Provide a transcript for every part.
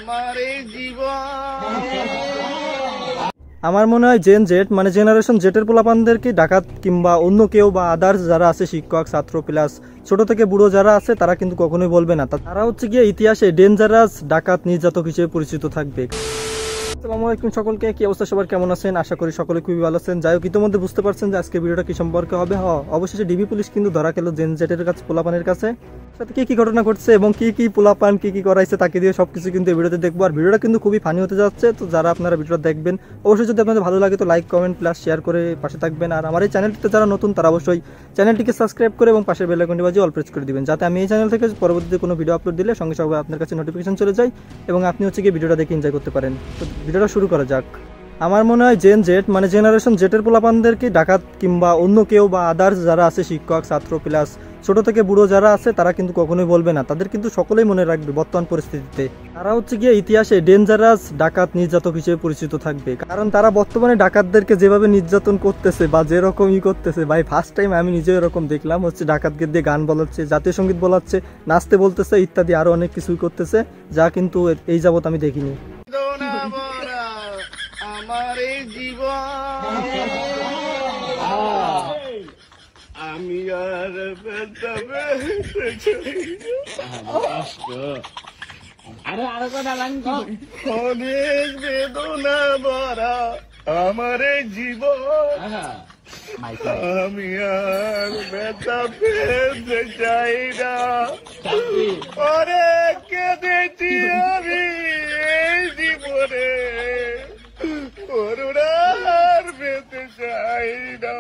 আমার এই জীবন। আমার মনে হয় জেন জেড মানে জেনারেশন জেটের পোলাপানদেরকে ডাকাত কিংবা অন্য কেউ বা আদার্স যারা আছে শিক্ষক ছাত্র প্লাস ছোট থেকে বুড়ো যারা আছে তারা কিন্তু কখনোই বলবে না, তারা হচ্ছে গিয়ে ইতিহাসে ডেঞ্জারাস ডাকাত নির্যাতক হিসেবে পরিচিত থাকবে। আসসালামু আলাইকুম সকলকে, কি অবস্থা সবার, কেমন আছেন? আশা করি সকলে খুবই ভালো আছেন। যাই হোক, ইতিমধ্যে বুঝতে পারছেন যে আজকে ভিডিওটা কি সম্পর্কে হবে। অবশেষে ডিবি পুলিশ কিন্তু ধরা খেলো জেন জেটের কাছে, পোলাপানের কাছে। সাথে কি কি ঘটনা ঘটছে এবং কি কি পোলাপান কি কি করাইছে তাকে দিয়ে সবকিছু কিন্তু এই ভিডিওতে দেখবো। আর ভিডিওটা কিন্তু খুবই ফানি হতে যাচ্ছে, তো যারা আপনারা ভিডিওটা দেখবেন অবশ্যই যদি আপনাদের ভালো লাগে তো লাইক কমেন্ট প্লাস শেয়ার করে পাশে থাকবেন। আর আমার এই চ্যানেলটিতে যারা নতুন তারা অবশ্যই চ্যানেলটিকে সাবস্ক্রাইব করে এবং পাশের বেল আইকনটি বাজিয়ে অল প্রেস করে দিবেন, যাতে আমি এই চ্যানেল থেকে পরবর্তীতে কোনো ভিডিও আপলোড দিলে সঙ্গে সঙ্গে আপনার কাছে নোটিফিকেশন চলে যায় এবং আপনি হচ্ছে গিয়ে ভিডিওটা দেখে এনজয় করতে পারেন। তো ভিডিওটা শুরু করা যাক। আমার মনে হয় জেন জেট মানে জেনারেশন জেটের পোলাপানদেরকে ডাকাত কিংবা অন্য কেউ বা আদার্স যারা আছে শিক্ষক ছাত্র প্লাস ছোট থেকে বুড়ো যারা আছে তারা কিন্তু কখনোই বলবে না, তাদের কিন্তু সকলেই মনে রাখবে বর্তমান পরিস্থিতিতে তারা হচ্ছে গিয়ে ইতিহাসে ডেঞ্জারাস ডাকাত নির্যাতক হিসেবে পরিচিত থাকবে। কারণ তারা বর্তমানে ডাকাতদেরকে যেভাবে নির্যাতন করতেছে বা যেরকমই করতেছে, ভাই ফার্স্ট টাইম আমি নিজে এরকম দেখলাম। হচ্ছে ডাকাতকে দিয়ে গান বলাচ্ছে, জাতীয় সঙ্গীত বলাচ্ছে, নাচতে বলতেছে ইত্যাদি আরো অনেক কিছুই করতেছে, যা কিন্তু এই যাবত আমি দেখিনি। আমার এই জীবন আমি আর অনেক বেদনা ভরা আমার এই জীবন। আমি আর ব্যথা পেতে চাই না, অনেক কেঁদেছি আমি এই জীবনে, করুণার পেতে চাই না।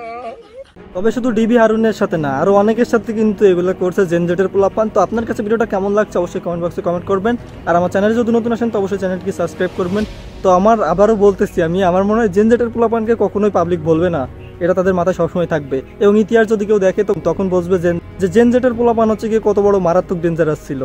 তবে শুধু ডিবি হারুনের সাথে না, আরো অনেকের সাথে কিন্তু এগুলো করছে জেন জেটের পোলাপান। তো আপনার কাছে ভিডিওটা কেমন লাগছে অবশ্যই কমেন্ট বক্সে কমেন্ট করবেন। আর আমার চ্যানেলে যদি নতুন আসেন তো অবশ্যই চ্যানেলটিকে সাবস্ক্রাইব করবেন। তো আবারও বলতেছি, আমার মনে হয় জেন জেটের পোলাপানকে কখনোই পাবলিক বলবে না, এটা তাদের মাথায় সবসময় থাকবে। এবং ইতিহাস যদি কেউ দেখে তো তখন বুঝবে যে জেন জেটের পোলাপান হচ্ছে গিয়ে কত বড় মারাত্মক ডেঞ্জারাস ছিল।